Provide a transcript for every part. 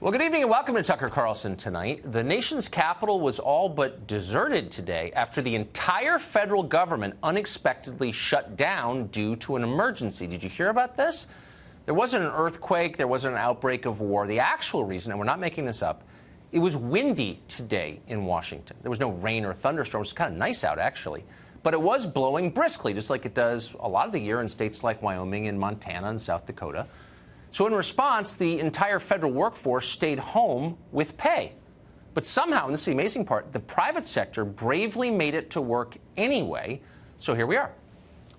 Well, good evening and welcome to Tucker Carlson Tonight. The nation's capital was all but deserted today after the entire federal government unexpectedly shut down due to an emergency. Did you hear about this? There wasn't an earthquake. There wasn't an outbreak of war. The actual reason, and we're not making this up, it was windy today in Washington. There was no rain or thunderstorms. It was kind of nice out, actually. But it was blowing briskly, just like it does a lot of the year in states like Wyoming and Montana and South Dakota. So in response, the entire federal workforce stayed home with pay. But somehow, and this is the amazing part, the private sector bravely made it to work anyway. So here we are.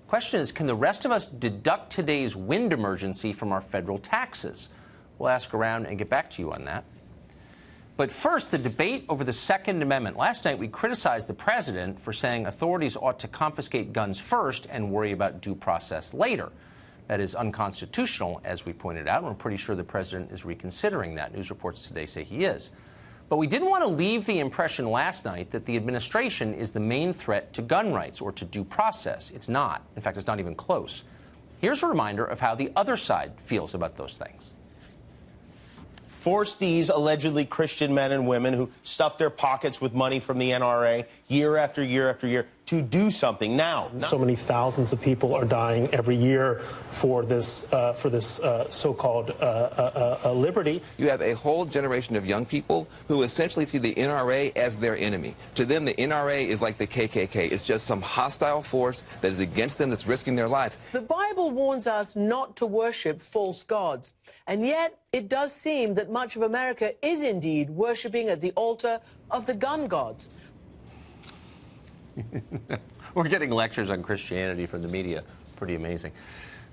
Question is, can the rest of us deduct today's wind emergency from our federal taxes? We'll ask around and get back to you on that. But first, the debate over the Second Amendment. Last night, we criticized the president for saying authorities ought to confiscate guns first and worry about due process later. That is unconstitutional, as we pointed out, and we're pretty sure the president is reconsidering that. News reports today say he is. But we didn't want to leave the impression last night that the administration is the main threat to gun rights or to due process. It's not. In fact, it's not even close. Here's a reminder of how the other side feels about those things. Force these allegedly Christian men and women who stuff their pockets with money from the NRA year after year after year to do something now. So many thousands of people are dying every year for this so-called liberty. You have a whole generation of young people who essentially see the NRA as their enemy. To them, the NRA is like the KKK. It's just some hostile force that is against them, that's risking their lives. The Bible warns us not to worship false gods, and yet it does seem that much of America is indeed worshipping at the altar of the gun gods. We're getting lectures on Christianity from the media. Pretty amazing.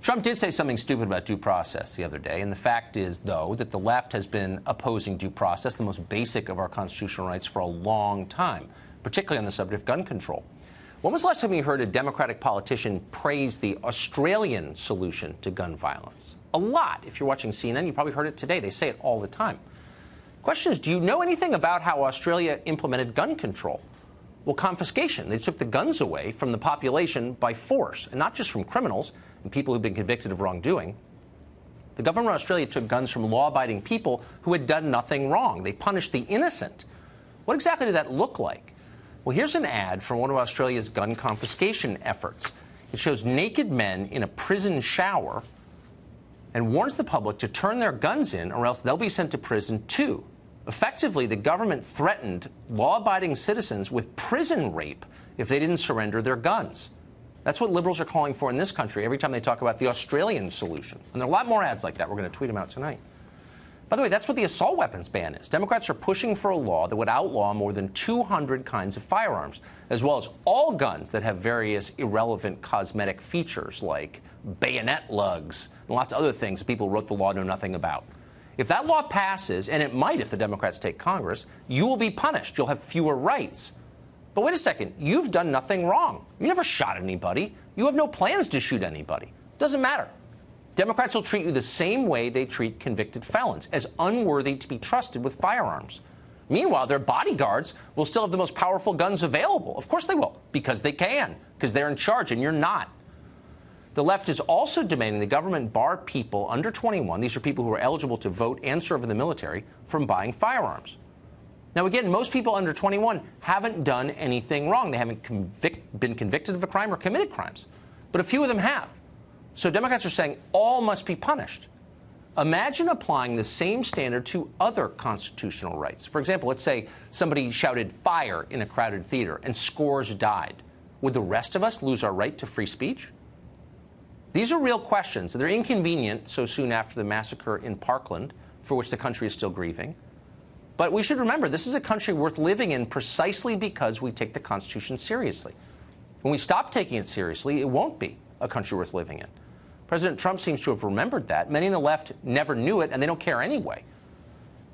Trump did say something stupid about due process the other day, and the fact is, though, that the left has been opposing due process, the most basic of our constitutional rights, for a long time, particularly on the subject of gun control. When was the last time you heard a Democratic politician praise the Australian solution to gun violence? A lot. If you're watching CNN, you probably heard it today. They say it all the time. Question is, do you know anything about how Australia implemented gun control? Well, confiscation. They took the guns away from the population by force, and not just from criminals and people who've been convicted of wrongdoing. The government of Australia took guns from law-abiding people who had done nothing wrong. They punished the innocent. What exactly did that look like? Well, here's an ad from one of Australia's gun confiscation efforts. It shows naked men in a prison shower and warns the public to turn their guns in or else they'll be sent to prison too. Effectively, the government threatened law-abiding citizens with prison rape if they didn't surrender their guns. That's what liberals are calling for in this country every time they talk about the Australian solution. And there are a lot more ads like that. We're going to tweet them out tonight. By the way, that's what the assault weapons ban is. Democrats are pushing for a law that would outlaw more than 200 kinds of firearms, as well as all guns that have various irrelevant cosmetic features like bayonet lugs and lots of other things that people who wrote the law know nothing about. If that law passes, and it might if the Democrats take Congress, you will be punished. You'll have fewer rights. But wait a second. You've done nothing wrong. You never shot anybody. You have no plans to shoot anybody. Doesn't matter. Democrats will treat you the same way they treat convicted felons, as unworthy to be trusted with firearms. Meanwhile, their bodyguards will still have the most powerful guns available. Of course they will, because they can, because they're in charge, and you're not. The left is also demanding the government bar people under 21, these are people who are eligible to vote and serve in the military, from buying firearms. Now, again, most people under 21 haven't done anything wrong. They haven't been convicted of a crime or committed crimes. But a few of them have. So Democrats are saying all must be punished. Imagine applying the same standard to other constitutional rights. For example, let's say somebody shouted fire in a crowded theater and scores died. Would the rest of us lose our right to free speech? These are real questions. They're inconvenient so soon after the massacre in Parkland, for which the country is still grieving. But we should remember, this is a country worth living in precisely because we take the Constitution seriously. When we stop taking it seriously, it won't be a country worth living in. President Trump seems to have remembered that. Many on the left never knew it, and they don't care anyway.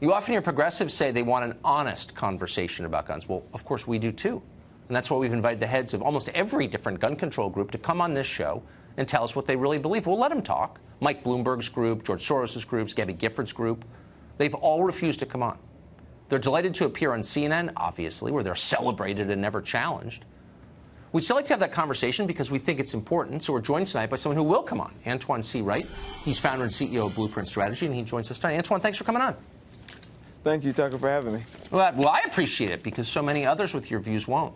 You often hear progressives say they want an honest conversation about guns. Well, of course, we do too. And that's why we've invited the heads of almost every different gun control group to come on this show and tell us what they really believe. We'll let them talk. Mike Bloomberg's group, George Soros' groups, Gabby Gifford's group. They've all refused to come on. They're delighted to appear on CNN, obviously, where they're celebrated and never challenged. We'd still like to have that conversation because we think it's important, so we're joined tonight by someone who will come on, Antoine C. Wright. He's founder and CEO of Blueprint Strategy, and he joins us tonight. Antoine, thanks for coming on. Thank you, Tucker, for having me. Well, I appreciate it because so many others with your views won't.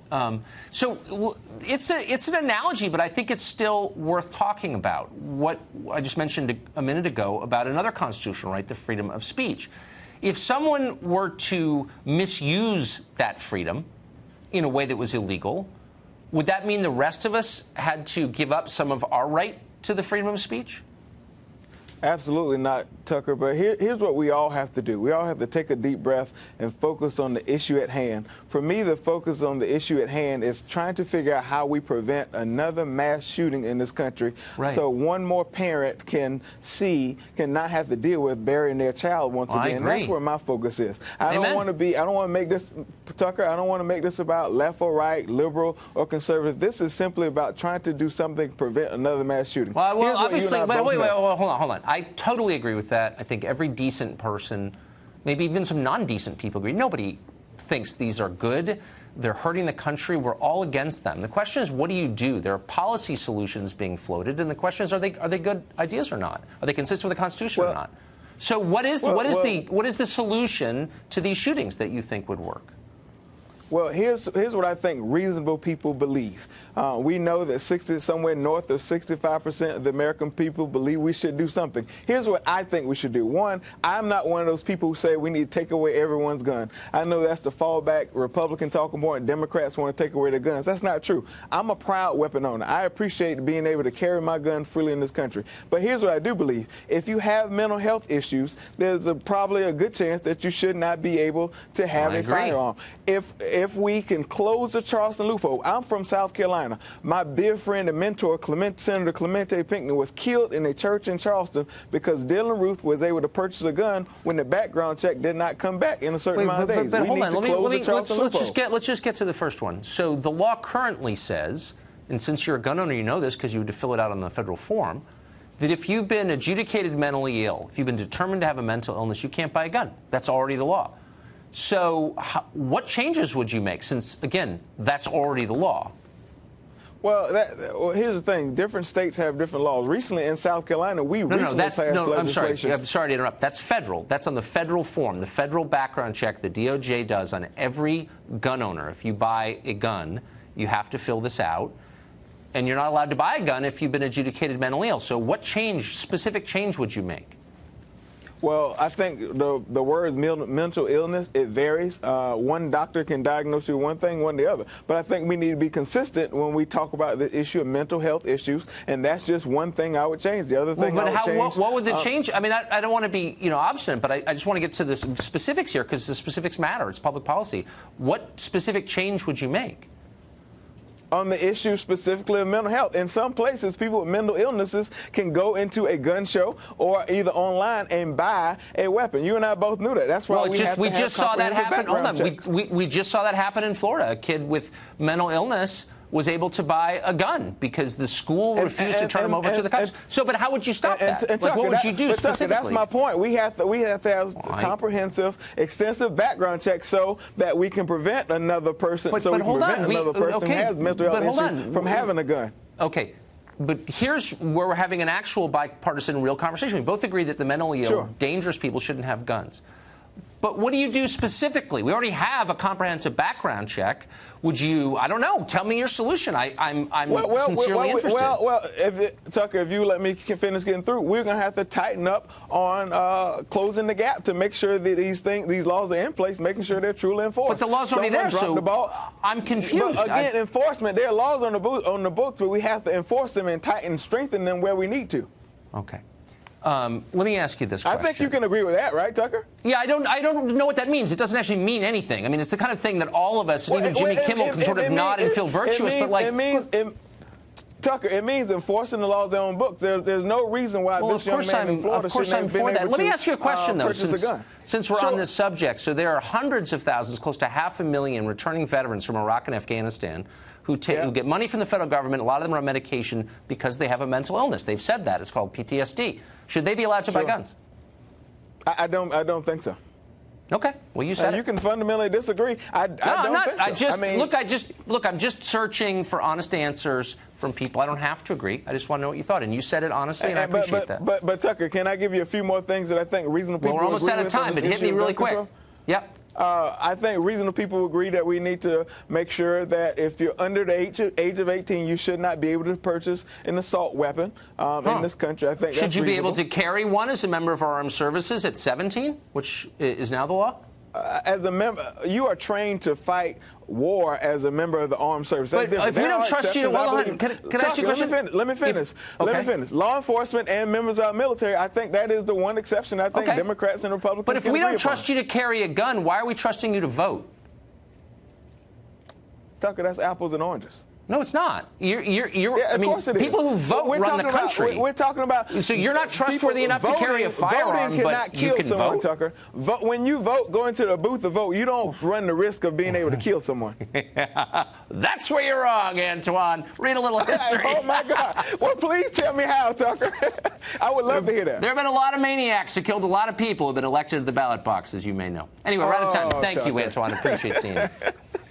It's an analogy, but I think it's still worth talking about. What I just mentioned a minute ago about another constitutional right, the freedom of speech. If someone were to misuse that freedom in a way that was illegal, would that mean the rest of us had to give up some of our right to the freedom of speech? Absolutely not, Tucker. But here's what we all have to do. We all have to take a deep breath and focus on the issue at hand. For me, the focus on the issue at hand is trying to figure out how we prevent another mass shooting in this country, right, so one more parent can not have to deal with burying their child once again. That's where my focus is. I don't want to make this, Tucker, I don't want to make this about left or right, liberal or conservative. This is simply about trying to do something to prevent another mass shooting. Well, obviously, but wait, hold on. I totally agree with that. I think every decent person, maybe even some non-decent people agree. Nobody thinks these are good. They're hurting the country. We're all against them. The question is, what do you do? There are policy solutions being floated, and the question is, are they good ideas or not? Are they consistent with the Constitution or not? So what is the solution to these shootings that you think would work? Well, here's what I think reasonable people believe. We know that somewhere north of 65% of the American people believe we should do something. Here's what I think we should do. One, I'm not one of those people who say we need to take away everyone's gun. I know that's the fallback Republican talking point. Democrats want to take away their guns. That's not true. I'm a proud weapon owner. I appreciate being able to carry my gun freely in this country. But here's what I do believe. If you have mental health issues, there's probably a good chance that you should not be able to have a firearm. If we can close the Charleston loophole, I'm from South Carolina. My dear friend and mentor, Senator Clemente Pinckney, was killed in a church in Charleston because Dylan Ruth was able to purchase a gun when the background check did not come back in a certain amount of days. But hold on, let's just get to the first one. So the law currently says, and since you're a gun owner, you know this because you had to fill it out on the federal form, that if you've been adjudicated mentally ill, if you've been determined to have a mental illness, you can't buy a gun. That's already the law. So what changes would you make since, again, that's already the law? Well, here's the thing. Different states have different laws. Recently in South Carolina, we passed legislation. I'm sorry to interrupt. That's federal. That's on the federal form, the federal background check the DOJ does on every gun owner. If you buy a gun, you have to fill this out. And you're not allowed to buy a gun if you've been adjudicated mentally ill. So what specific change would you make? Well, I think the word is mental illness. It varies. One doctor can diagnose you one thing, one the other. But I think we need to be consistent when we talk about the issue of mental health issues, and that's just one thing I would change. The other thing I would change. What would the change? I mean, I don't want to be obstinate, but I just want to get to the specifics here because the specifics matter. It's public policy. What specific change would you make? On the issue specifically of mental health. In some places, people with mental illnesses can go into a gun show or either online and buy a weapon. You and I both knew that. That's why we just saw that happen. Hold on. We just saw that happen in Florida. A kid with mental illness was able to buy a gun because the school refused to turn him over to the cops. But how would you stop that? What would you do specifically? That's my point. We have to have comprehensive, extensive background checks so that we can prevent another person. Who has mental health issues from having a gun. Okay. But here's where we're having an actual bipartisan, real conversation. We both agree that the mentally ill, dangerous people shouldn't have guns. But what do you do specifically? We already have a comprehensive background check. Would you, I don't know, tell me your solution. I'm sincerely interested. Tucker, if you let me finish getting through, we're going to have to tighten up on closing the gap to make sure that these laws are in place, making sure they're truly enforced. But the law's already there, so I'm confused. But again, enforcement, there are laws on the books, but we have to enforce them and tighten and strengthen them where we need to. Okay. Let me ask you this question. I think you can agree with that, right, Tucker? Yeah, I don't know what that means. It doesn't actually mean anything. I mean, it's the kind of thing that all of us, even Jimmy Kimmel, can sort of nod and feel virtuous, but like... Tucker, it means enforcing the laws on books. There's no reason why this young man in Florida shouldn't have been able to Let me ask you a question, though, since we're on this subject. So there are hundreds of thousands, close to 500,000 returning veterans from Iraq and Afghanistan who get money from the federal government. A lot of them are on medication because they have a mental illness. They've said that. It's called PTSD. Should they be allowed to buy guns? I don't think so. Okay. Well, you said You can fundamentally disagree. I'm just searching for honest answers from people. I don't have to agree. I just want to know what you thought. And you said it honestly, and I appreciate that. But Tucker, can I give you a few more things that I think reasonable people we're almost out of time, but hit me really quick. Yep. I think reasonable people agree that we need to make sure that if you're under the age of 18, you should not be able to purchase an assault weapon in this country. I think should that's you be able reasonable. to carry one as a member of our armed services at 17, which is now the law? As a member, you are trained to fight war as a member of the armed service. But if we don't trust you to, hold on, can I ask you a question? Let me finish. Let me finish. Law enforcement and members of our military, I think that is the one exception I think Democrats and Republicans But if can we don't agree trust upon. you to carry a gun, why are we trusting you to vote? Tucker, that's apples and oranges. No, it's not. Yeah, I of mean, course it is. people who vote We're run the talking about- country. we're talking about. So you're not trustworthy enough to carry a firearm, voting but cannot you kill can someone, vote? Tucker. When you vote, go into the booth to vote, you don't run the risk of being able to kill someone. That's where you're wrong, Antoine. Read a little history. Oh, my God. Well, please tell me how, Tucker. I would love to hear that. There have been a lot of maniacs who killed a lot of people who have been elected to the ballot box, as you may know. Anyway, we're out of time. Thank you, Tucker. Antoine. Appreciate seeing you.